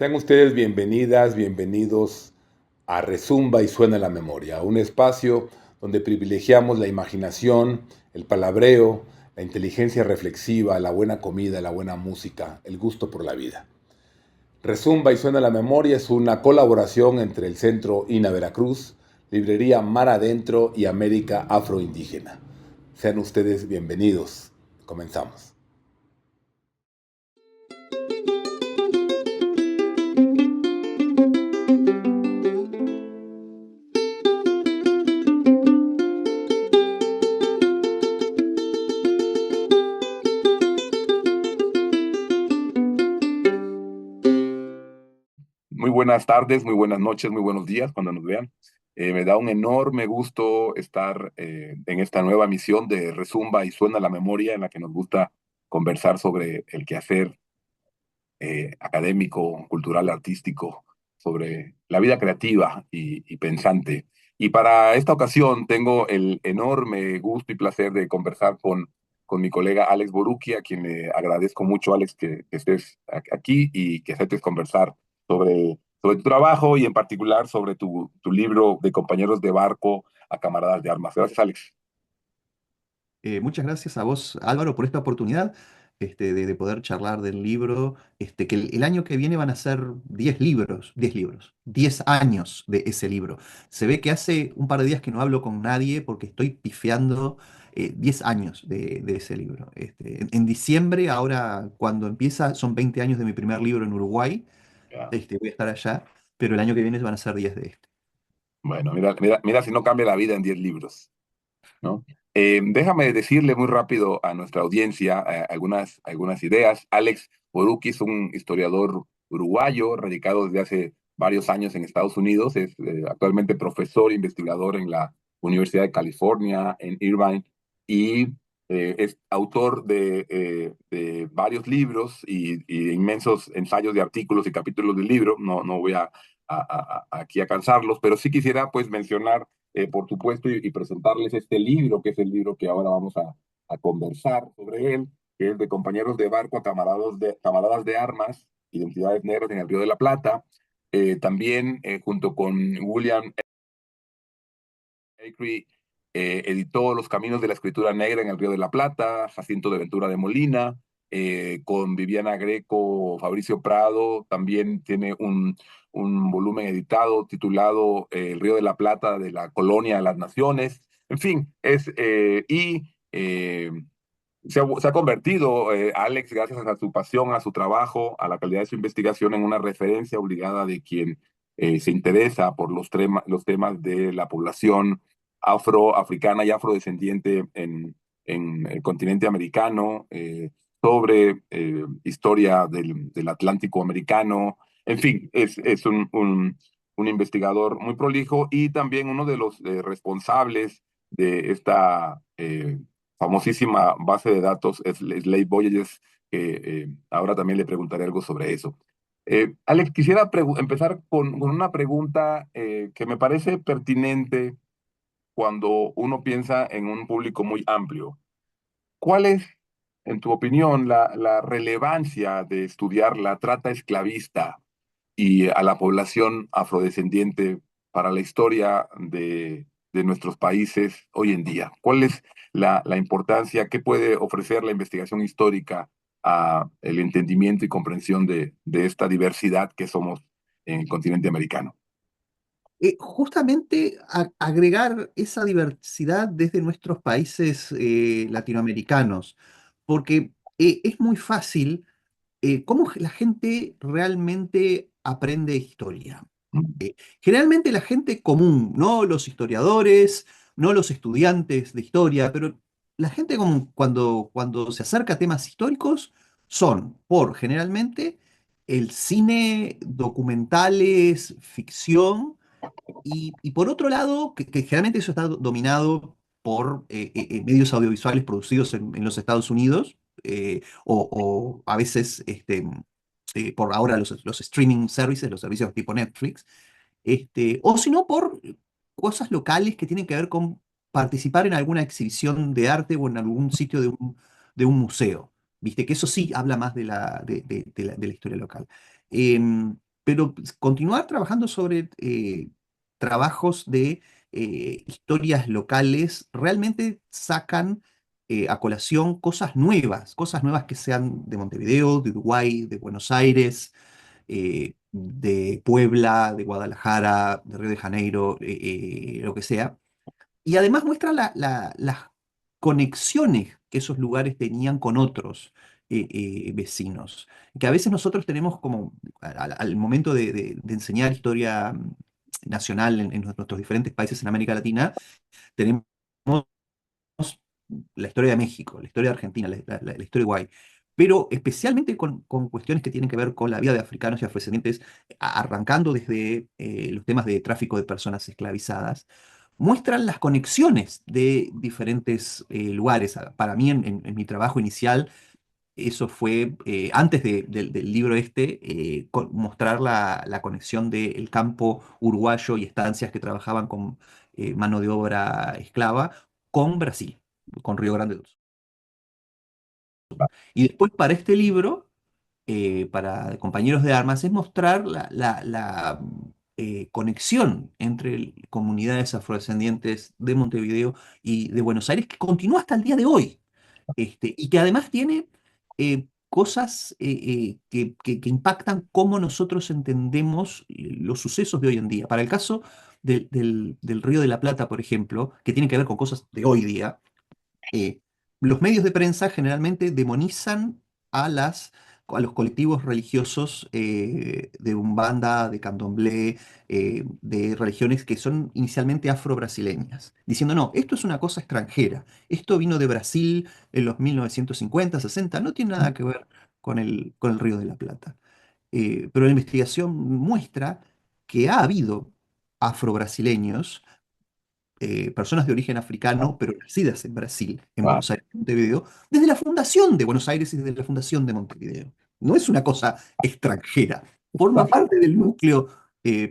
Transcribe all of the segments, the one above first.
Sean ustedes bienvenidas, bienvenidos a Rezumba y Suena la Memoria, un espacio donde privilegiamos la imaginación, el palabreo, la inteligencia reflexiva, la buena comida, la buena música, el gusto por la vida. Rezumba y Suena la Memoria es una colaboración entre el Centro INA Veracruz, Librería Mar Adentro y América Afroindígena. Sean ustedes bienvenidos. Comenzamos. Muy buenas tardes, muy buenas noches, muy buenos días cuando nos vean. Me da un enorme gusto estar en esta nueva misión de Rezumba y Suena la Memoria, en la que nos gusta conversar sobre el quehacer académico, cultural, artístico, sobre la vida creativa y pensante. Y para esta ocasión tengo el enorme gusto y placer de conversar con mi colega Alex Borucki, a quien le agradezco mucho, Alex, que estés aquí y que aceptes conversar sobre tu trabajo y en particular sobre tu libro de Compañeros de Barco a Camaradas de Armas. Gracias, Alex. Muchas gracias a vos, Álvaro, por esta oportunidad de poder charlar del libro, que el año que viene van a ser 10 años de ese libro. Se ve que hace un par de días que no hablo con nadie porque estoy pifiando 10 años de ese libro. En diciembre, ahora cuando empieza, son 20 años de mi primer libro en Uruguay. Ya. Voy a estar allá, pero el año que viene van a ser 10 de este. Bueno, mira si no cambia la vida en 10 libros. ¿No? Déjame decirle muy rápido a nuestra audiencia algunas ideas. Alex Borucki es un historiador uruguayo, radicado desde hace varios años en Estados Unidos. Es actualmente profesor investigador en la Universidad de California, en Irvine, y es autor de varios libros y inmensos ensayos de artículos y capítulos del libro. No voy aquí a cansarlos, pero sí quisiera pues mencionar por supuesto, y presentarles este libro, que es el libro que ahora vamos a conversar sobre él, que es de Compañeros de Barco a Camaradas de Armas, Identidades Negras en el Río de la Plata. También, junto con William Acree, editó Los Caminos de la Escritura Negra en el Río de la Plata, Jacinto de Ventura de Molina, con Viviana Greco, Fabricio Prado, también tiene un volumen editado titulado El Río de la Plata de la Colonia de las Naciones. En fin, se ha convertido, Alex, gracias a su pasión, a su trabajo, a la calidad de su investigación, en una referencia obligada de quien se interesa por los temas de la población afroafricana y afrodescendiente en el continente americano, sobre historia del Atlántico americano. En fin, es un investigador muy prolijo y también uno de los responsables de esta famosísima base de datos Slate Voyages, que ahora también le preguntaré algo sobre eso. Alex, quisiera empezar con una pregunta que me parece pertinente cuando uno piensa en un público muy amplio. ¿Cuál es, en tu opinión, la relevancia de estudiar la trata esclavista y a la población afrodescendiente para la historia de nuestros países hoy en día? ¿Cuál es la importancia que puede ofrecer la investigación histórica a el entendimiento y comprensión de esta diversidad que somos en el continente americano? Justamente agregar esa diversidad desde nuestros países latinoamericanos, porque es muy fácil cómo la gente realmente aprende historia. Generalmente la gente común, no los historiadores, no los estudiantes de historia, pero la gente común cuando se acerca a temas históricos son por generalmente el cine, documentales, ficción y por otro lado, que generalmente eso está dominado por medios audiovisuales producidos en los Estados Unidos, o a veces por ahora los streaming services, los servicios tipo Netflix, o si no por cosas locales que tienen que ver con participar en alguna exhibición de arte o en algún sitio de un museo. Viste que eso sí habla más de la historia local. pero continuar trabajando sobre trabajos de historias locales realmente sacan a colación cosas nuevas que sean de Montevideo, de Uruguay, de Buenos Aires, de Puebla, de Guadalajara, de Río de Janeiro, lo que sea. Y además muestra las conexiones que esos lugares tenían con otros vecinos, que a veces nosotros tenemos como, al momento de enseñar historia nacional en nuestros diferentes países en América Latina, tenemos la historia de México, la historia de Argentina, la historia de Uruguay, pero especialmente con cuestiones que tienen que ver con la vida de africanos y afrodescendientes, arrancando desde los temas de tráfico de personas esclavizadas, muestran las conexiones de diferentes lugares. Para mí, en mi trabajo inicial, eso fue, antes del libro este, mostrar la conexión del campo uruguayo y estancias que trabajaban con mano de obra esclava con Brasil, con Río Grande do Sul. Y después para este libro, para Compañeros de Armas, es mostrar la conexión entre comunidades afrodescendientes de Montevideo y de Buenos Aires, que continúa hasta el día de hoy, y que además tiene cosas que impactan cómo nosotros entendemos los sucesos de hoy en día. Para el caso del Río de la Plata, por ejemplo, que tiene que ver con cosas de hoy día, eh, los medios de prensa generalmente demonizan a a los colectivos religiosos de Umbanda, de Candomblé, de religiones que son inicialmente afro-brasileñas, diciendo, no, esto es una cosa extranjera, esto vino de Brasil en los 1950, 60, no tiene nada que ver con el Río de la Plata. Pero la investigación muestra que ha habido afro-brasileños, personas de origen africano, pero nacidas en Brasil, en Wow. Buenos Aires, Montevideo, desde la fundación de Buenos Aires y desde la fundación de Montevideo. No es una cosa extranjera, forma parte del núcleo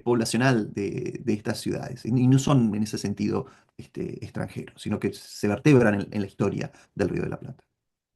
poblacional de estas ciudades y no son en ese sentido extranjeros, sino que se vertebran en la historia del Río de la Plata.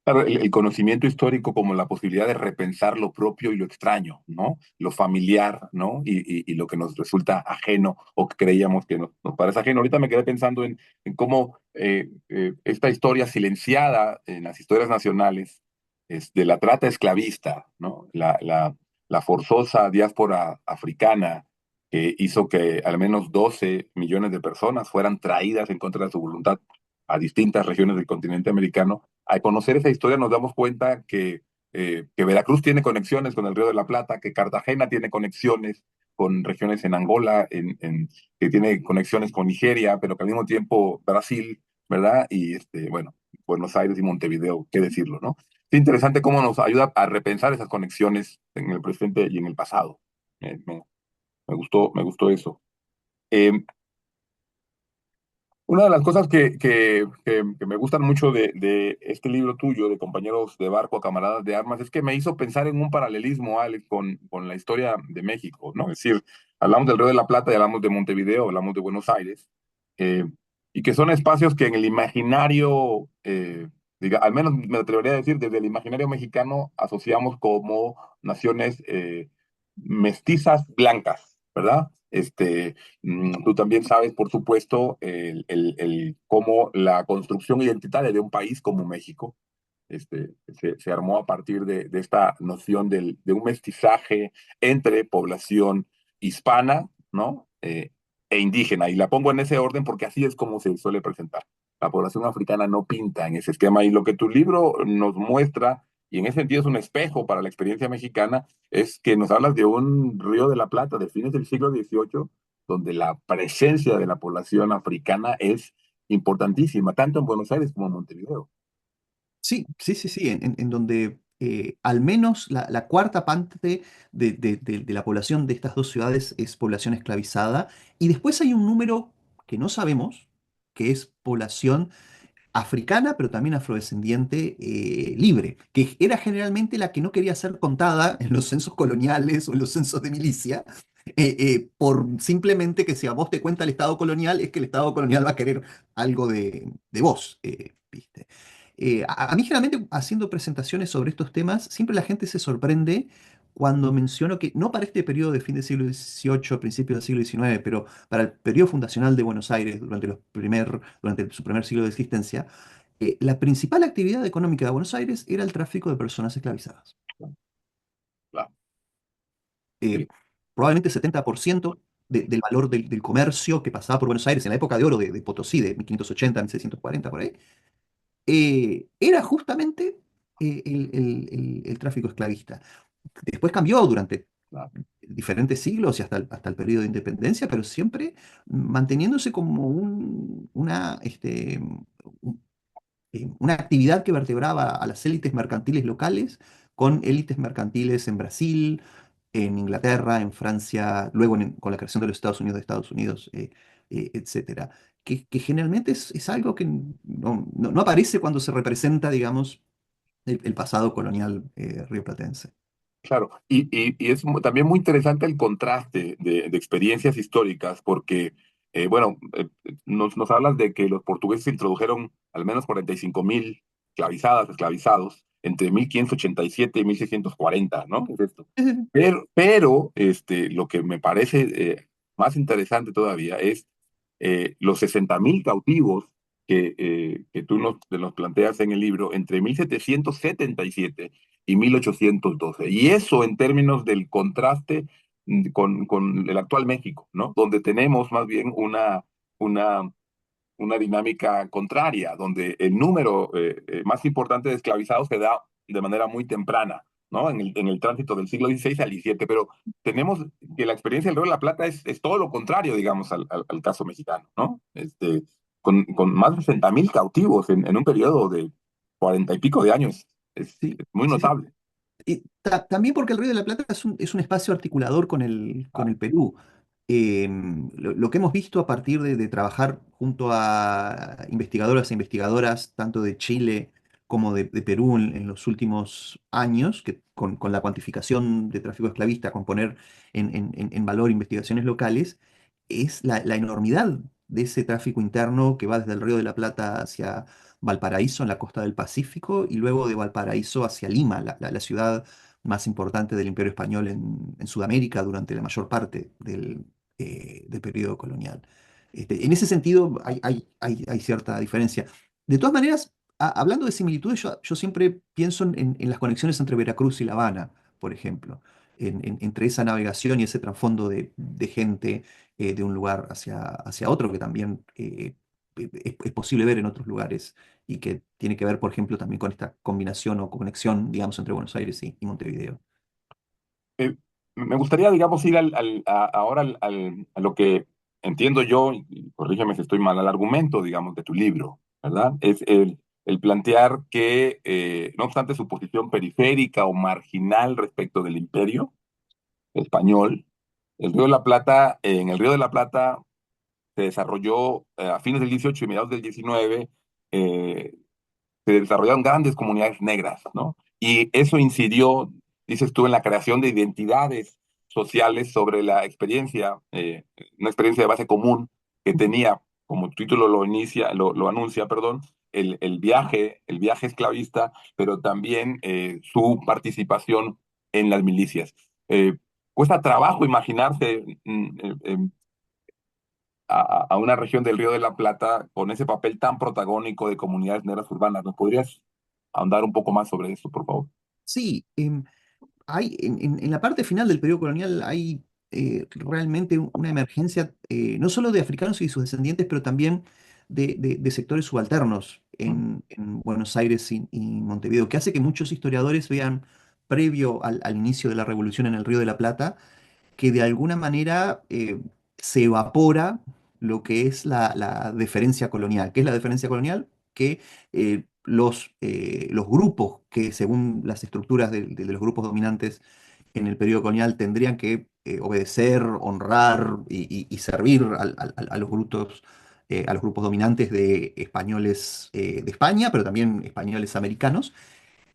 Claro, el conocimiento histórico como la posibilidad de repensar lo propio y lo extraño, ¿no? Lo familiar, ¿no? Y lo que nos resulta ajeno o que creíamos que nos parece ajeno. Ahorita me quedé pensando en cómo esta historia silenciada en las historias nacionales es de la trata esclavista, ¿no? La forzosa diáspora africana que hizo que al menos 12 millones de personas fueran traídas en contra de su voluntad a distintas regiones del continente americano. Al conocer esa historia nos damos cuenta que Veracruz tiene conexiones con el Río de la Plata, que Cartagena tiene conexiones con regiones en Angola, que tiene conexiones con Nigeria, pero que al mismo tiempo Brasil, ¿verdad? Y bueno, Buenos Aires y Montevideo, qué decirlo, ¿no? Es interesante cómo nos ayuda a repensar esas conexiones en el presente y en el pasado. Me gustó eso. Eh, Una de las cosas que me gustan mucho de este libro tuyo, de Compañeros de Barco a Camaradas de Armas, es que me hizo pensar en un paralelismo, Alex, con la historia de México, ¿no? Es decir, hablamos del Río de la Plata y hablamos de Montevideo, hablamos de Buenos Aires, eh, y que son espacios que en el imaginario, al menos me atrevería a decir, desde el imaginario mexicano asociamos como naciones mestizas blancas, ¿verdad? Tú también sabes, por supuesto, cómo la construcción identitaria de un país como México se armó a partir de esta noción de un mestizaje entre población hispana, ¿no? E indígena. Y la pongo en ese orden porque así es como se suele presentar. La población africana no pinta en ese esquema. Y lo que tu libro nos muestra, y en ese sentido es un espejo para la experiencia mexicana, es que nos hablas de un Río de la Plata de fines del siglo XVIII, donde la presencia de la población africana es importantísima, tanto en Buenos Aires como en Montevideo. Sí, sí, sí, sí, en donde al menos la cuarta parte de la población de estas dos ciudades es población esclavizada, y después hay un número que no sabemos, que es población africana, pero también afrodescendiente libre, que era generalmente la que no quería ser contada en los censos coloniales o en los censos de milicia, por simplemente que si a vos te cuenta el Estado colonial, es que el Estado colonial va a querer algo de vos, ¿viste? A mí generalmente haciendo presentaciones sobre estos temas, siempre la gente se sorprende cuando menciono que no para este periodo de fin del siglo XVIII, principios del siglo XIX, pero para el periodo fundacional de Buenos Aires durante su primer siglo de existencia, la principal actividad económica de Buenos Aires era el tráfico de personas esclavizadas. Claro, Eh, sí, Probablemente el 70% del valor del comercio que pasaba por Buenos Aires en la época de oro de Potosí, de 1580 a 1640, por ahí, era justamente el tráfico esclavista. Después cambió durante claro. diferentes siglos y hasta el periodo de independencia, pero siempre manteniéndose como una actividad que vertebraba a las élites mercantiles locales con élites mercantiles en Brasil, en Inglaterra, en Francia, luego con la creación de los Estados Unidos, etcétera. Que generalmente es algo que no aparece cuando se representa, digamos, el pasado colonial rioplatense. Claro, y es también muy interesante el contraste de experiencias históricas, porque, bueno, nos hablas de que los portugueses introdujeron al menos 45.000 esclavizadas, esclavizados, entre 1587 y 1640, ¿no? Es esto. Pero lo que me parece más interesante todavía es los 60.000 cautivos que tú nos planteas en el libro entre 1777 y 1812. Y eso en términos del contraste con el actual México, ¿no? Donde tenemos más bien una, una dinámica contraria, donde el número más importante de esclavizados se da de manera muy temprana, ¿no? En el tránsito del siglo XVI al XVII, pero tenemos que la experiencia del Río de la Plata es todo lo contrario, digamos, al caso mexicano, ¿no? Con más de 60.000 cautivos en un periodo de 40 y pico de años, Sí, es muy sí, sí. notable. Y también porque el Río de la Plata es un espacio articulador con Ah, el Perú. Lo que hemos visto a partir de trabajar junto a investigadoras e investigadoras, tanto de Chile como de Perú en los últimos años, que con la cuantificación de tráfico esclavista, con poner en valor investigaciones locales, es la enormidad de ese tráfico interno que va desde el Río de la Plata hacia Valparaíso, en la costa del Pacífico, y luego de Valparaíso hacia Lima, la ciudad más importante del Imperio Español en Sudamérica durante la mayor parte del periodo colonial. En ese sentido, hay cierta diferencia. De todas maneras, hablando de similitudes, yo siempre pienso en las conexiones entre Veracruz y La Habana, por ejemplo, entre esa navegación y ese trasfondo de gente de un lugar hacia otro, que también es posible ver en otros lugares y que tiene que ver, por ejemplo, también con esta combinación o conexión, digamos, entre Buenos Aires y Montevideo. Me gustaría, digamos, ir ahora a lo que entiendo yo, y corrígeme si estoy mal, al argumento, digamos, de tu libro, ¿verdad? Es el plantear que, no obstante su posición periférica o marginal respecto del imperio español, el Río de la Plata, en el Río de la Plata se desarrolló a fines del 18 y mediados del 19, eh, se desarrollaron grandes comunidades negras, ¿no? Y eso incidió, dices tú, en la creación de identidades sociales sobre la experiencia, una experiencia de base común que tenía, como tu título lo anuncia, perdón, el viaje esclavista, pero también su participación en las milicias. Cuesta trabajo imaginarse a una región del Río de la Plata con ese papel tan protagónico de comunidades negras urbanas. ¿Nos podrías ahondar un poco más sobre eso, por favor? Sí, en la parte final del periodo colonial hay realmente una emergencia no solo de africanos y sus descendientes, pero también de sectores subalternos ¿Mm? en Buenos Aires y Montevideo, que hace que muchos historiadores vean, previo al inicio de la revolución en el Río de la Plata, que de alguna manera se evapora lo que es la deferencia colonial. ¿Qué es la deferencia colonial? Que los grupos que según las estructuras de los grupos dominantes en el periodo colonial tendrían que obedecer, honrar y servir a los grupos dominantes de españoles de España, pero también españoles americanos,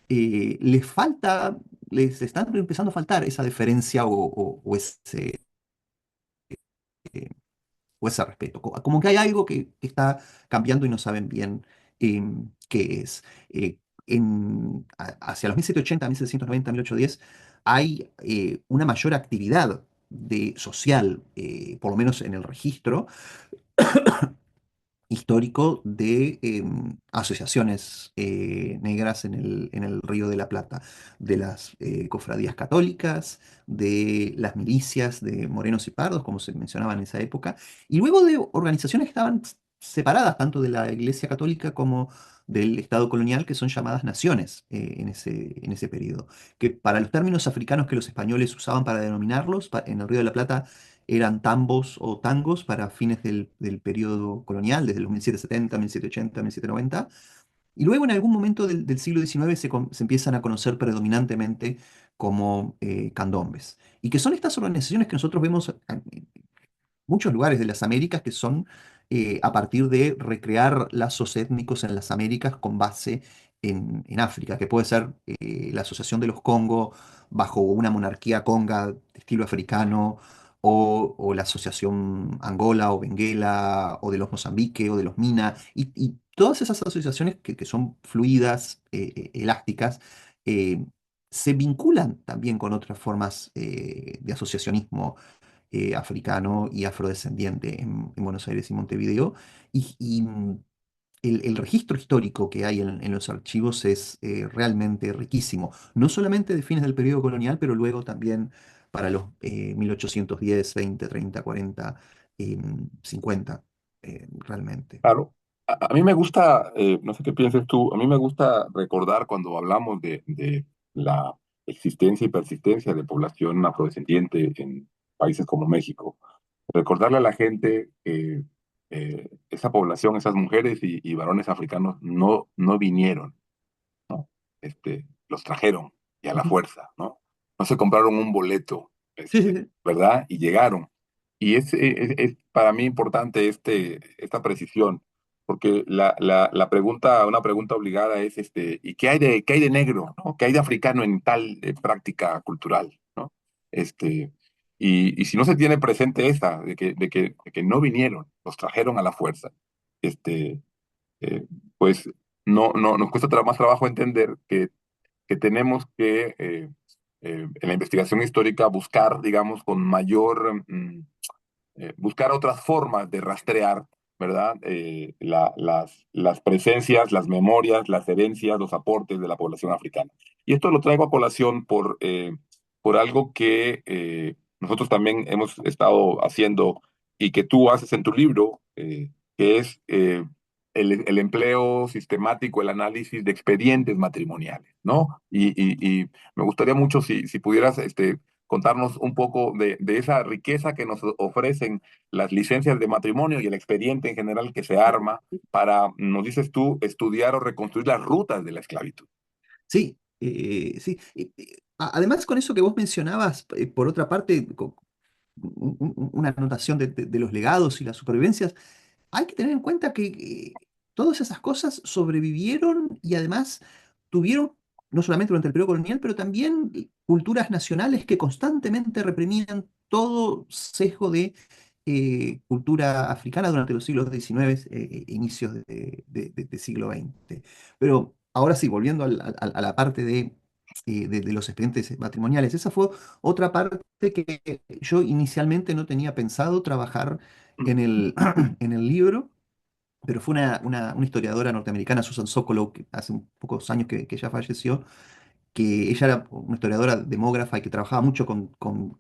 les falta, les están empezando a faltar esa deferencia eh, o ese respeto. Como que hay algo que está cambiando y no saben bien qué es. Hacia los 1780, 1790, 1810, hay una mayor actividad social, por lo menos en el registro histórico de asociaciones negras en el Río de la Plata, de las cofradías católicas, de las milicias de morenos y pardos, como se mencionaba en esa época, y luego de organizaciones que estaban separadas tanto de la Iglesia Católica como del Estado colonial, que son llamadas naciones en ese periodo, que para los términos africanos que los españoles usaban para denominarlos, en el Río de la Plata eran tambos o tangos para fines del periodo colonial, desde los 1770, 1780, 1790. Y luego en algún momento del siglo XIX se empiezan a conocer predominantemente como candombes. Y que son estas organizaciones que nosotros vemos en muchos lugares de las Américas que son a partir de recrear lazos étnicos en las Américas con base en África, que puede ser la Asociación de los Congo bajo una monarquía conga de estilo africano, o la Asociación Angola o Benguela, o de los Mozambique o de los Mina, y todas esas asociaciones que son fluidas, elásticas, eh, se vinculan también con otras formas de asociacionismo africano y afrodescendiente en Buenos Aires y Montevideo. El registro histórico que hay en los archivos es realmente riquísimo, no solamente de fines del periodo colonial, pero luego también para los 1810, 20, 30, 40, 50, realmente. Claro. A mí me gusta, no sé qué pienses tú, a mí me gusta recordar cuando hablamos de la existencia y persistencia de población afrodescendiente en países como México, recordarle a la gente que esa población, esas mujeres y varones africanos no vinieron, ¿no? Los trajeron y a la Ujú. fuerza, ¿no? No se compraron un boleto, Sí, sí, sí. ¿verdad? Y llegaron. Y es para mí importante esta precisión, porque la pregunta, una pregunta obligada es, ¿y qué hay de negro, ¿no? ¿Qué hay de africano en tal práctica cultural, ¿no? Este, y si no se tiene presente esa, de que no vinieron, los trajeron a la fuerza, este, eh, pues nos cuesta más trabajo entender que tenemos que, en la investigación histórica, buscar, digamos, con mayor, buscar otras formas de rastrear, ¿verdad? Las presencias, las memorias, las herencias, los aportes de la población africana. Y esto lo traigo a colación por algo que nosotros también hemos estado haciendo y que tú haces en tu libro, que es el empleo sistemático, el análisis de expedientes matrimoniales, ¿no? Y me gustaría mucho si pudieras contarnos un poco de esa riqueza que nos ofrecen las licencias de matrimonio y el expediente en general que se arma para, nos dices tú, estudiar o reconstruir las rutas de la esclavitud. Sí, sí. Además, con eso que vos mencionabas, por otra parte, una anotación de los legados y las supervivencias, hay que tener en cuenta que todas esas cosas sobrevivieron y además tuvieron, no solamente durante el periodo colonial, pero también culturas nacionales que constantemente reprimían todo sesgo de cultura africana durante los siglos XIX, inicios de siglo XX. Pero ahora sí, volviendo a la parte de los expedientes matrimoniales, esa fue otra parte que yo inicialmente no tenía pensado trabajar en el, en el libro, pero fue una historiadora norteamericana, Susan Sokolow, que hace un pocos años que ya falleció, que ella era una historiadora demógrafa y que trabajaba mucho con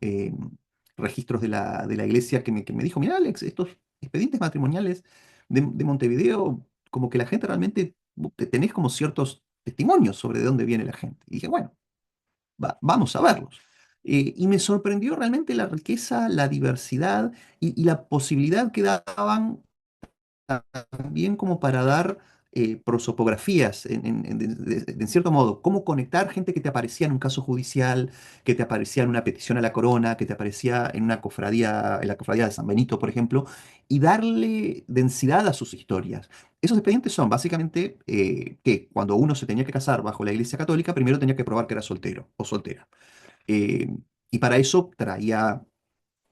registros de la iglesia, que me dijo, mira, Alex, estos expedientes matrimoniales de Montevideo, como que la gente realmente, tenés como ciertos testimonios sobre de dónde viene la gente. Y dije, bueno, vamos a verlos. Y me sorprendió realmente la riqueza, la diversidad y la posibilidad que daban también como para dar prosopografías, en cierto modo, cómo conectar gente que te aparecía en un caso judicial, que te aparecía en una petición a la corona, que te aparecía en una cofradía, en la cofradía de San Benito, por ejemplo, y darle densidad a sus historias. Esos expedientes son básicamente que cuando uno se tenía que casar bajo la Iglesia Católica, primero tenía que probar que era soltero o soltera. Eh, y para eso traía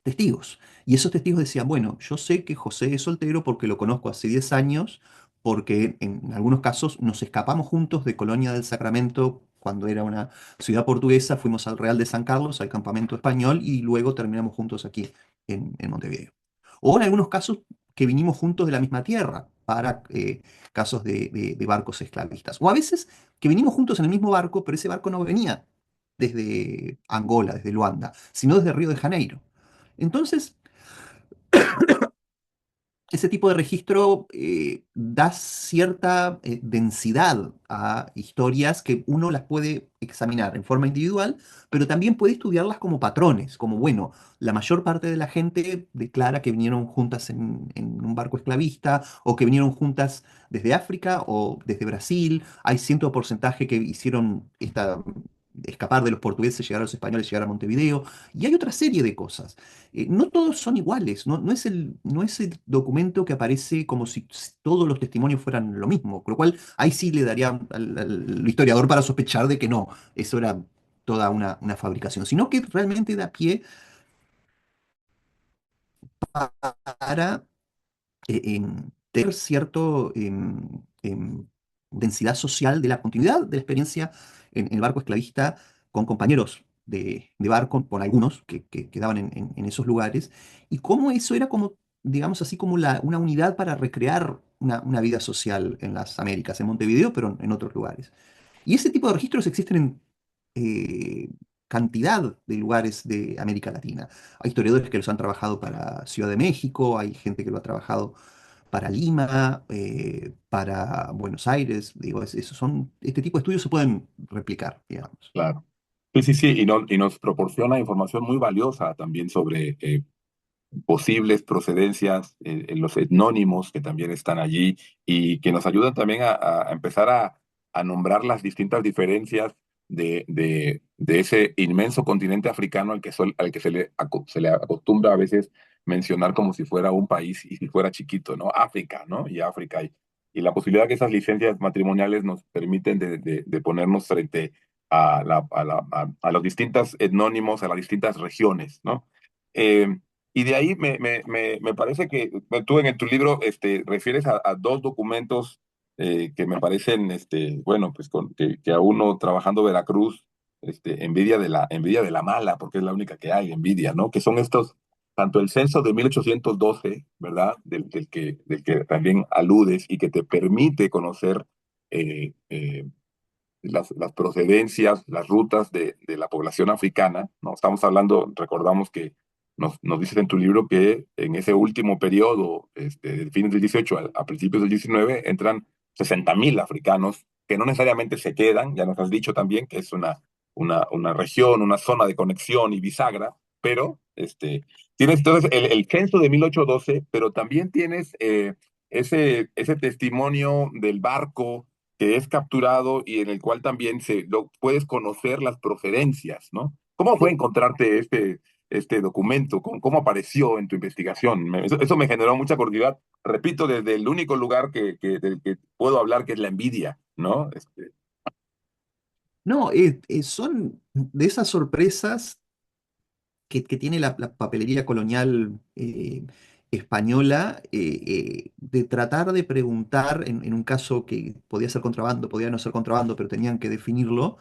testigos. Y esos testigos decían, bueno, yo sé que José es soltero porque lo conozco hace 10 años, porque en algunos casos nos escapamos juntos de Colonia del Sacramento cuando era una ciudad portuguesa, fuimos al Real de San Carlos, al campamento español, y luego terminamos juntos aquí en Montevideo. O en algunos casos que vinimos juntos de la misma tierra para casos de barcos esclavistas. O a veces que vinimos juntos en el mismo barco, pero ese barco no venía desde Angola, desde Luanda, sino desde Río de Janeiro. Entonces, ese tipo de registro da cierta densidad a historias que uno las puede examinar en forma individual, pero también puede estudiarlas como patrones, como, bueno, la mayor parte de la gente declara que vinieron juntas en un barco esclavista o que vinieron juntas desde África o desde Brasil. Hay cierto porcentaje que hicieron escapar de los portugueses, llegar a los españoles, llegar a Montevideo, y hay otra serie de cosas. No todos son iguales, no es el documento que aparece como si todos los testimonios fueran lo mismo, con lo cual ahí sí le daría al historiador para sospechar de que no, eso era toda una fabricación, sino que realmente da pie para tener cierto densidad social de la continuidad de la experiencia en el barco esclavista con compañeros de barco, con algunos que quedaban en esos lugares, y cómo eso era como, digamos así, como una unidad para recrear una vida social en las Américas, en Montevideo, pero en otros lugares. Y ese tipo de registros existen en cantidad de lugares de América Latina. Hay historiadores que los han trabajado para Ciudad de México, hay gente que lo ha trabajado para Lima, para Buenos Aires. Digo, este tipo de estudios se pueden replicar, digamos. Claro. Sí, sí, sí, y nos proporciona información muy valiosa también sobre posibles procedencias, los etnónimos que también están allí y que nos ayudan también a empezar a nombrar las distintas diferencias de ese inmenso continente africano al que se le acostumbra a veces mencionar como si fuera un país y si fuera chiquito, ¿no? África, ¿no? Y África. Y la posibilidad que esas licencias matrimoniales nos permiten de ponernos frente a los distintos etnónimos, a las distintas regiones, ¿no? Eh, y de ahí me parece que tú en tu libro refieres a dos documentos que me parecen, bueno, pues que a uno trabajando Veracruz, envidia de la mala, porque es la única que hay, envidia, ¿no? Que son estos, tanto el censo de 1812, ¿verdad? Del que también aludes y que te permite conocer eh, eh, las procedencias, las rutas de la población africana, ¿no? Estamos hablando, recordamos que nos dices en tu libro que en ese último periodo, de fines del 18 a principios del 19, entran 60.000 africanos que no necesariamente se quedan, ya nos has dicho también que es una región, una zona de conexión y bisagra, pero tienes entonces el censo de 1812, pero también tienes ese testimonio del barco que es capturado y en el cual también puedes conocer las procedencias, ¿no? ¿Cómo fue encontrarte este documento? ¿Cómo apareció en tu investigación? Eso me generó mucha curiosidad. Repito, desde el único lugar del que puedo hablar, que es la envidia, ¿no? No, son de esas sorpresas que tiene la papelería colonial española, de tratar de preguntar, en un caso que podía ser contrabando, podía no ser contrabando, pero tenían que definirlo,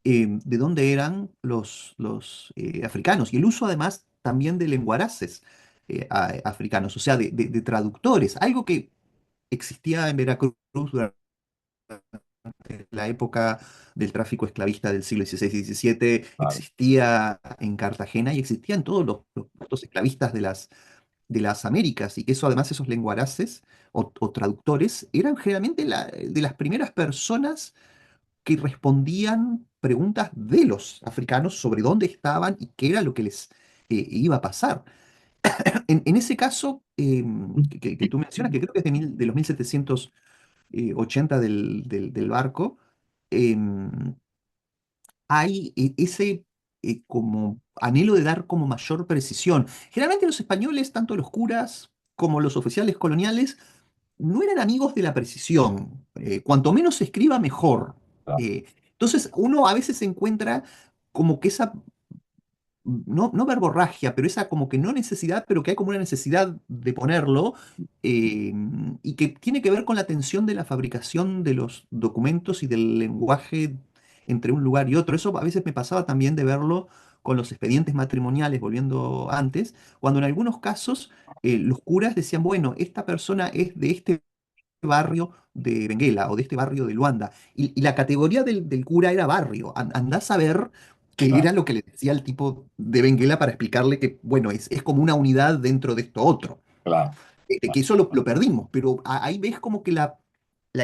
de dónde eran los africanos, y el uso además también de lenguaraces africanos, o sea, de traductores, algo que existía en Veracruz durante la época del tráfico esclavista del siglo XVI y XVII, Claro, existía en Cartagena y existían todos los puertos esclavistas de las Américas, y eso además, esos lenguaraces o traductores eran generalmente de las primeras personas que respondían preguntas de los africanos sobre dónde estaban y qué era lo que les iba a pasar. En ese caso que tú mencionas, que creo que es de los 1780 del barco, em, hay ese como anhelo de dar como mayor precisión. Generalmente los españoles, tanto los curas como los oficiales coloniales, no eran amigos de la precisión. Cuanto menos se escriba, mejor. claro. Entonces uno a veces se encuentra como que esa, no verborragia, pero esa como que no necesidad, pero que hay como una necesidad de ponerlo, eh, y que tiene que ver con la tensión de la fabricación de los documentos y del lenguaje entre un lugar y otro. Eso a veces me pasaba también de verlo con los expedientes matrimoniales, volviendo antes, cuando en algunos casos los curas decían, bueno, esta persona es de este barrio de Benguela o de este barrio de Luanda. Y la categoría del cura era barrio. Andás a ver qué Claro, era lo que le decía el tipo de Benguela para explicarle que, bueno, es como una unidad dentro de esto otro. claro, Que claro. eso lo perdimos, pero ahí ves como que la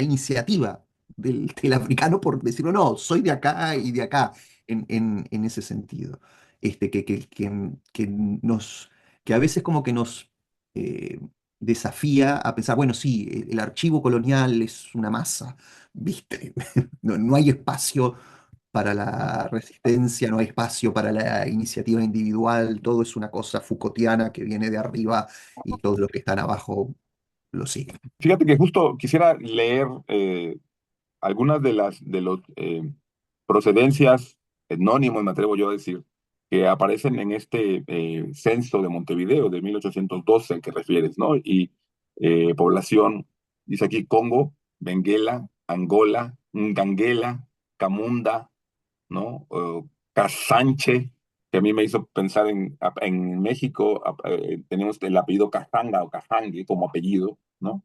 iniciativa del africano por decirlo, no, soy de acá y de acá, en ese sentido. Que a veces como que nos eh, desafía a pensar, bueno, sí, el archivo colonial es una masa, ¿viste? No hay espacio para la resistencia, no hay espacio para la iniciativa individual, todo es una cosa Foucaultiana que viene de arriba y todos los que están abajo lo siguen. Fíjate que justo quisiera leer algunas de los procedencias etnónimos, me atrevo yo a decir, que aparecen en este censo de Montevideo de 1812 al que refieres, ¿no? Y población, dice aquí Congo, Benguela, Angola, Nganguela, Camunda, ¿no? Casanche, que a mí me hizo pensar en México, tenemos el apellido Cajanga o Cajangue como apellido, ¿no?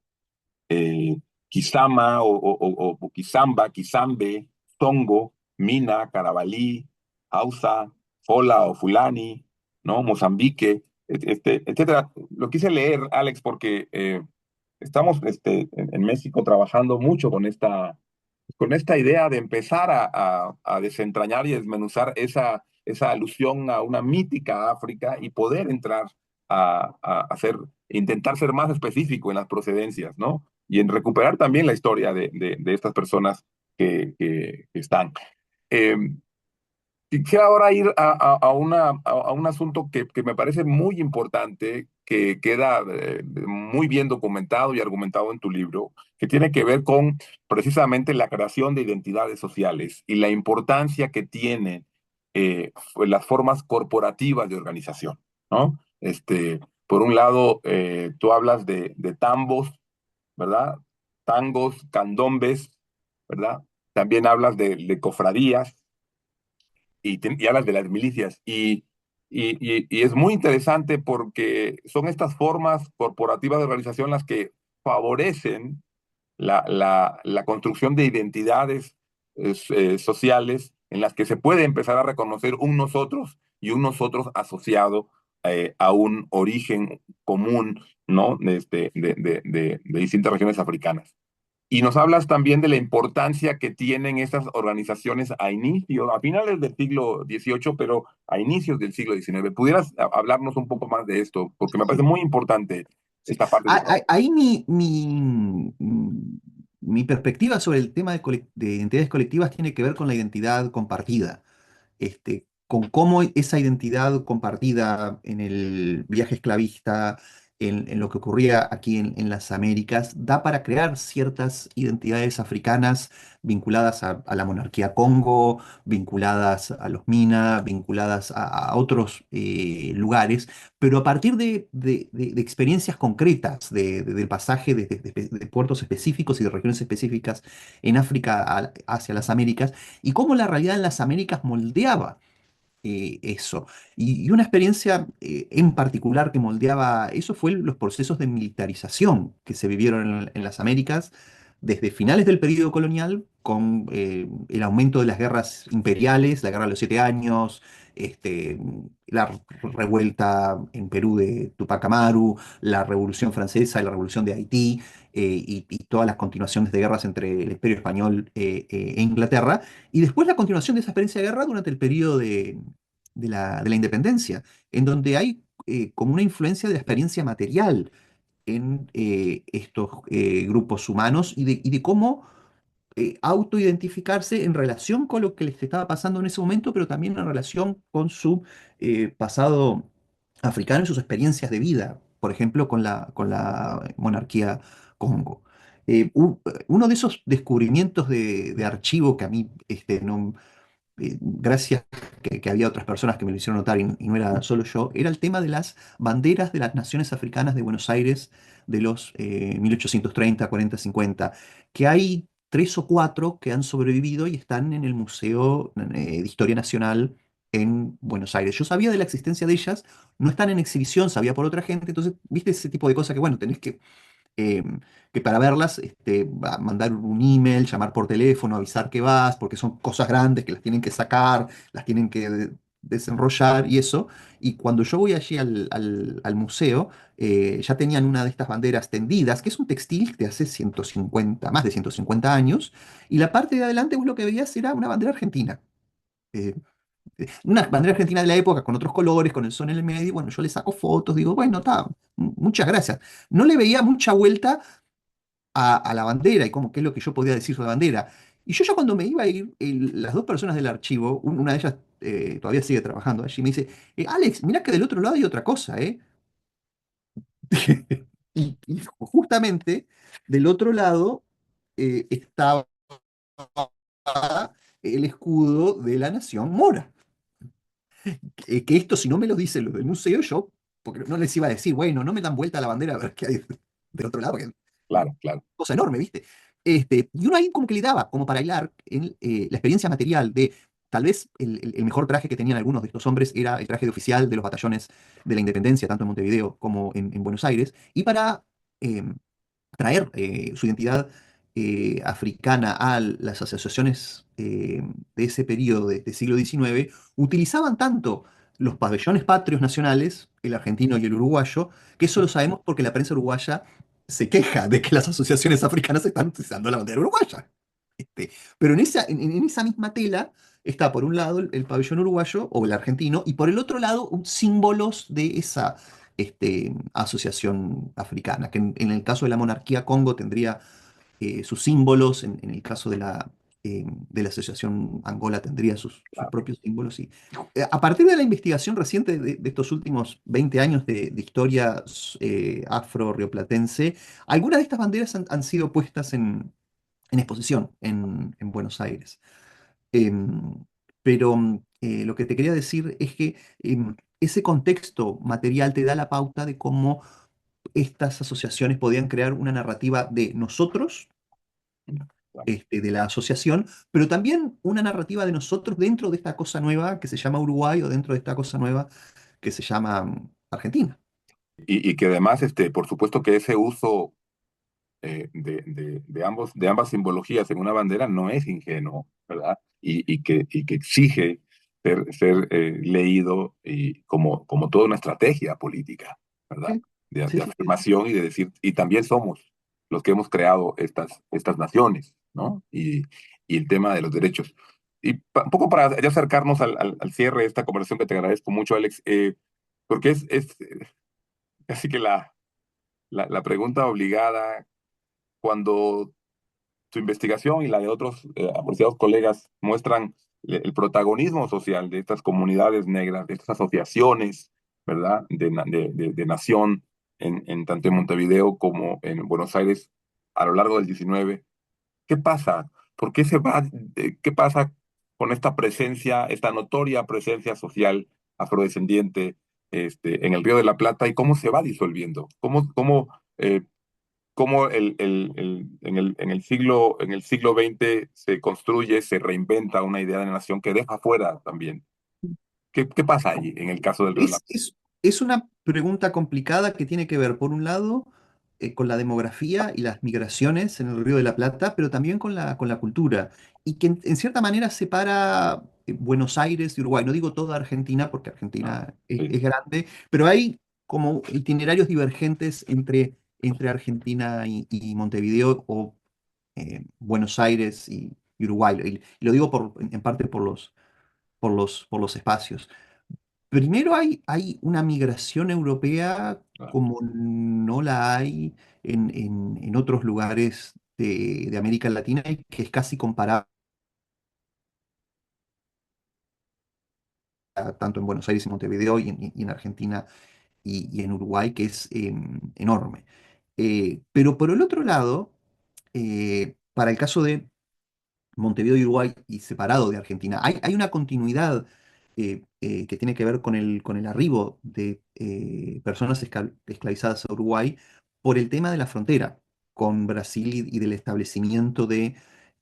eh, Kisama o Kisamba, Kisambe, Tongo, Mina, Carabalí, Hausa, Fola o Fulani, ¿no? Mozambique, etcétera. Lo quise leer, Alex, porque estamos en México trabajando mucho con esta idea de empezar a desentrañar y desmenuzar esa alusión a una mítica África y poder entrar a hacer, intentar ser más específico en las procedencias, ¿no? Y en recuperar también la historia de estas personas que están. Eh, Quisiera ahora ir a un asunto que me parece muy importante, que queda muy bien documentado y argumentado en tu libro, que tiene que ver con precisamente la creación de identidades sociales y la importancia que tienen las formas corporativas de organización, ¿no? Por un lado, tú hablas de tambos, ¿verdad? Tangos, candombes, ¿verdad? También hablas de cofradías y hablas de las milicias. Y es muy interesante porque son estas formas corporativas de organización las que favorecen la construcción de identidades sociales en las que se puede empezar a reconocer un nosotros y un nosotros asociado a un origen común, ¿no? De distintas regiones africanas. Y nos hablas también de la importancia que tienen estas organizaciones a finales del siglo XVIII, pero a inicios del siglo XIX. ¿Pudieras hablarnos un poco más de esto? Porque me parece Sí, muy importante sí. esta parte de tu trabajo. Ahí mi perspectiva sobre el tema de identidades colectivas tiene que ver con la identidad compartida. Con cómo esa identidad compartida en el viaje esclavista, en lo que ocurría aquí en las Américas, da para crear ciertas identidades africanas vinculadas a la monarquía Congo, vinculadas a los Mina, vinculadas a otros lugares, pero a partir de experiencias concretas, del pasaje de puertos específicos y de regiones específicas en África hacia las Américas, y cómo la realidad en las Américas moldeaba eso. Y una experiencia en particular que moldeaba eso fue los procesos de militarización que se vivieron en las Américas desde finales del periodo colonial, con el aumento de las guerras imperiales, la Guerra de los Siete Años, la revuelta en Perú de Tupac Amaru, la Revolución Francesa, la Revolución de Haití, y todas las continuaciones de guerras entre el Imperio Español e Inglaterra, y después la continuación de esa experiencia de guerra durante el periodo de la independencia, en donde hay como una influencia de la experiencia material en estos grupos humanos y de cómo autoidentificarse en relación con lo que les estaba pasando en ese momento, pero también en relación con su pasado africano y sus experiencias de vida, por ejemplo, con la monarquía Congo. Uno de esos descubrimientos de archivo que a mí no, gracias que había otras personas que me lo hicieron notar y no era solo yo, era el tema de las banderas de las naciones africanas de Buenos Aires de los 1830, 40, 50, que hay tres o cuatro que han sobrevivido y están en el Museo de Historia Nacional en Buenos Aires. Yo sabía de la existencia de ellas, no están en exhibición, sabía por otra gente, entonces, viste ese tipo de cosas que, bueno, tenés eh, que para verlas, mandar un email, llamar por teléfono, avisar que vas, porque son cosas grandes que las tienen que sacar, las tienen que desenrollar y eso. Y cuando yo voy allí al museo, ya tenían una de estas banderas tendidas, que es un textil de hace 150, más de 150 años, y la parte de adelante vos lo que veías era una bandera argentina. Eh, una bandera argentina de la época con otros colores, con el sol en el medio, y bueno, yo le saco fotos, digo, bueno, está, muchas gracias. No le veía mucha vuelta a la bandera y como qué es lo que yo podía decir sobre la bandera. Y yo ya cuando me iba a ir, las dos personas del archivo, una de ellas todavía sigue trabajando allí, me dice, Alex, mira que del otro lado hay otra cosa, ¿eh? Y justamente del otro lado estaba el escudo de la nación mora. Que esto, si no me lo dicen los del museo, yo, porque no les iba a decir, bueno, no me dan vuelta a la bandera a ver qué hay del otro lado, porque Claro, claro. cosa enorme, ¿viste? Y uno ahí como que le daba, como para hilar, en, la experiencia material de tal vez el mejor traje que tenían algunos de estos hombres era el traje de oficial de los batallones de la Independencia, tanto en Montevideo como en Buenos Aires, y para eh, traer su identidad africana a las asociaciones de ese periodo de siglo XIX, utilizaban tanto los pabellones patrios nacionales, el argentino y el uruguayo, que eso lo sabemos porque la prensa uruguaya se queja de que las asociaciones africanas están utilizando la bandera uruguaya. Pero en esa misma tela está por un lado el pabellón uruguayo o el argentino y por el otro lado símbolos de esa asociación africana, que en el caso de la monarquía Congo tendría sus símbolos, en el caso de la asociación Angola tendría sus propios símbolos. Y, a partir de la investigación reciente de estos últimos 20 años de historia afro-rioplatense, algunas de estas banderas han sido puestas en exposición en Buenos Aires. Em, pero lo que te quería decir es que ese contexto material te da la pauta de cómo estas asociaciones podían crear una narrativa de nosotros, Claro. de la asociación, pero también una narrativa de nosotros dentro de esta cosa nueva que se llama Uruguay o dentro de esta cosa nueva que se llama Argentina. Y que además, por supuesto que ese uso de ambas simbologías en una bandera no es ingenuo, ¿verdad? Y que exige ser leído y como toda una estrategia política, ¿verdad? Sí, sí, De sí, sí, sí. afirmación y de decir, y también somos los que hemos creado estas naciones, ¿no? Y el tema de los derechos. Y un poco para ya acercarnos al cierre de esta conversación que te agradezco mucho, Alex, porque es casi que la pregunta obligada cuando tu investigación y la de otros apreciados colegas muestran el protagonismo social de estas comunidades negras, de estas asociaciones, ¿verdad? De nación, tanto en Montevideo como en Buenos Aires a lo largo del 19. ¿Qué pasa? ¿Por qué se va? ¿Qué pasa con esta presencia, esta notoria presencia social afrodescendiente en el Río de la Plata y cómo se va disolviendo? Eh, cómo en el siglo XX se construye, se reinventa una idea de nación que deja fuera también. ¿Qué pasa allí en el caso del Río de la Es, es, es una pregunta complicada que tiene que ver, por un lado, con la demografía y las migraciones en el Río de la Plata, pero también con la cultura, y que en cierta manera separa Buenos Aires de Uruguay. No digo toda Argentina, porque Plata? Argentina Sí, es grande, pero hay como itinerarios divergentes entre Argentina y Montevideo, o Buenos Aires y Uruguay. Y lo digo en parte por los espacios. Primero hay una migración europea claro, como no la hay en otros lugares de América Latina y que es casi comparable tanto en Buenos Aires y Montevideo y en Argentina y en Uruguay, que es enorme. Pero por el otro lado, para el caso de Montevideo y Uruguay y separado de Argentina. Hay una continuidad que tiene que ver con el arribo de personas esclavizadas a Uruguay por el tema de la frontera con Brasil y del establecimiento de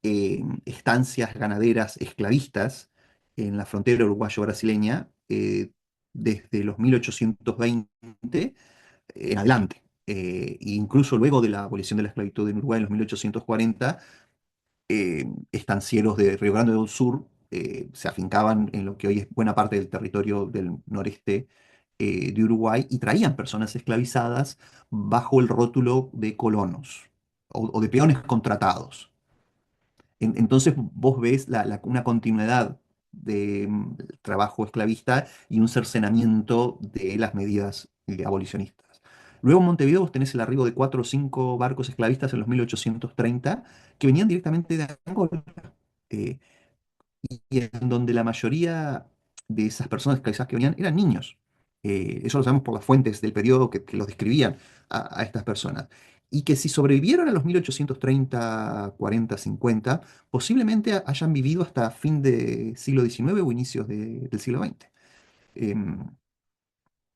estancias ganaderas esclavistas en la frontera uruguayo-brasileña desde los 1820 en adelante. E incluso luego de la abolición de la esclavitud en Uruguay en los 1840, estancieros de Río Grande do Sur se afincaban en lo que hoy es buena parte del territorio del noreste de Uruguay y traían personas esclavizadas bajo el rótulo de colonos o de peones contratados. Entonces vos ves una continuidad de trabajo esclavista y un cercenamiento de las medidas abolicionistas. Luego en Montevideo vos tenés el arribo de 4 o 5 barcos esclavistas en los 1830 que venían directamente de Angola. eh, y en donde la mayoría de esas personas esclavizadas que venían eran niños. Eso lo sabemos por las fuentes del periodo que los describían a estas personas. Y que si sobrevivieron a los 1830, 40, 50, posiblemente hayan vivido hasta fin del siglo XIX o inicios del siglo XX. Em,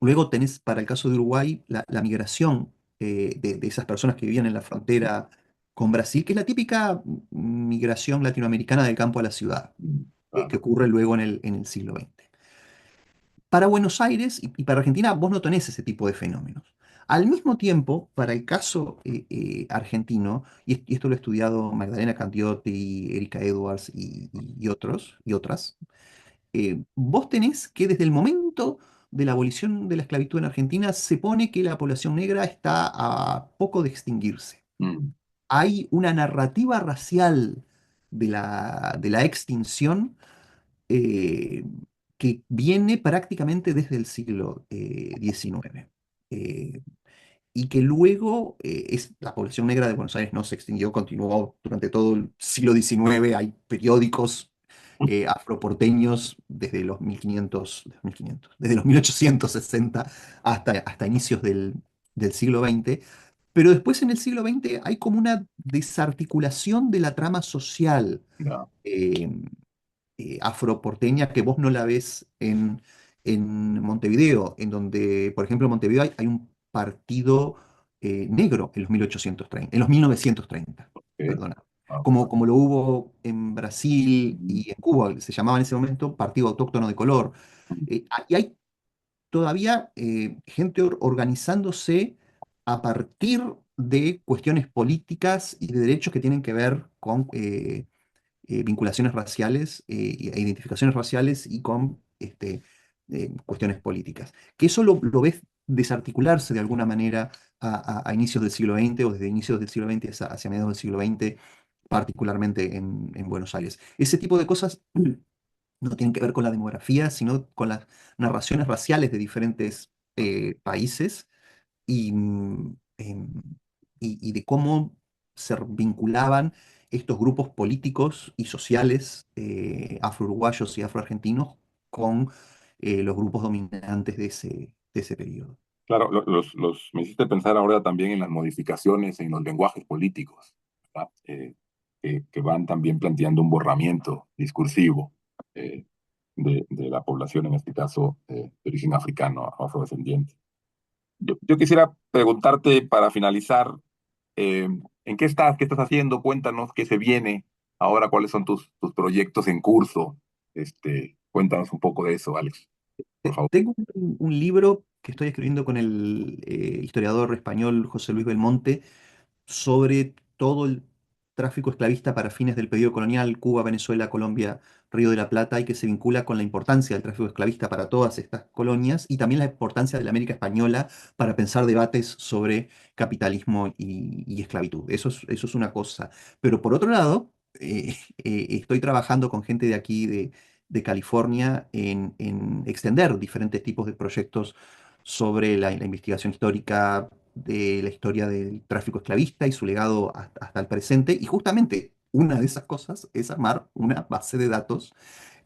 Luego tenés, para el caso de Uruguay, la migración de esas personas que vivían en la frontera con Brasil, que es la típica migración latinoamericana del campo a la ciudad, que Claro. ocurre luego en el siglo XX. Para Buenos Aires y para Argentina vos no tenés ese tipo de fenómenos. Al mismo tiempo, para el caso argentino, y esto lo ha estudiado Magdalena Candiotti, Erika Edwards y otros y otras, vos tenés que desde el momento de la abolición de la esclavitud en Argentina se pone que la población negra está a poco de extinguirse. Mm, Hay una narrativa racial de la extinción eh, que viene prácticamente desde el siglo XIX. eh, y que luego la población negra de Buenos Aires no se extinguió, continuó durante todo el siglo XIX. Hay periódicos afroporteños desde los 1500, desde los 1860 hasta inicios del siglo XX. Pero después en el siglo XX hay como una desarticulación de la trama social ya. eh, afroporteña que vos no la ves en Montevideo, en donde, por ejemplo, en Montevideo hay un partido negro en los 1830, en los 1930, Ok. perdona. Ah, Como lo hubo en Brasil mm, y en Cuba, se llamaba en ese momento Partido Autóctono de Color. mm, Y hay todavía gente organizándose a partir de cuestiones políticas y de derechos que tienen que ver con vinculaciones raciales e identificaciones raciales y con cuestiones políticas. Que eso lo ves desarticularse de alguna manera a inicios del siglo XX o desde inicios del siglo XX hacia mediados del siglo XX, particularmente en Buenos Aires. Ese tipo de cosas no tienen que ver con la demografía, sino con las narraciones raciales de diferentes países y, y de cómo se vinculaban estos grupos políticos y sociales afro-uruguayos y afro-argentinos con los grupos dominantes de ese periodo. claro, me hiciste pensar ahora también en las modificaciones en los lenguajes políticos, ¿verdad? Que van también planteando un borramiento discursivo eh, de la población, en este caso de origen africano, afrodescendiente. Yo quisiera preguntarte para finalizar, ¿en qué estás? ¿Qué estás haciendo? Cuéntanos qué se viene ahora, cuáles son tus proyectos en curso. Cuéntanos un poco de eso, Alex, por favor. Tengo un libro que estoy escribiendo con el historiador español José Luis Belmonte sobre todo el tráfico esclavista para fines del periodo colonial, Cuba, Venezuela, Colombia, Río de la Plata, y que se vincula con la importancia del tráfico esclavista para todas estas colonias y también la importancia de la América española para pensar debates sobre capitalismo y esclavitud. Eso es una cosa. Pero por otro lado, estoy trabajando con gente de aquí, de California, en extender diferentes tipos de proyectos sobre la investigación histórica de la historia del tráfico esclavista y su legado hasta el presente. Y justamente una de esas cosas es armar una base de datos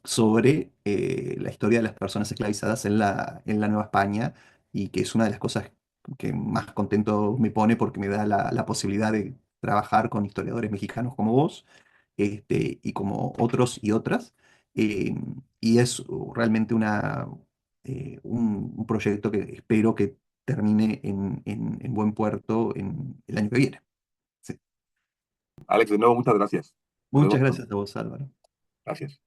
sobre la historia de las personas esclavizadas en la Nueva España, y que es una de las cosas que más contento me pone porque me da la posibilidad de trabajar con historiadores mexicanos como vos, y como otros y otras. eh, y es realmente un proyecto que espero que termine en buen puerto en el año que viene. Sí. Alex, de nuevo, muchas gracias. Muchas Nos vemos. gracias a vos, Álvaro. Gracias.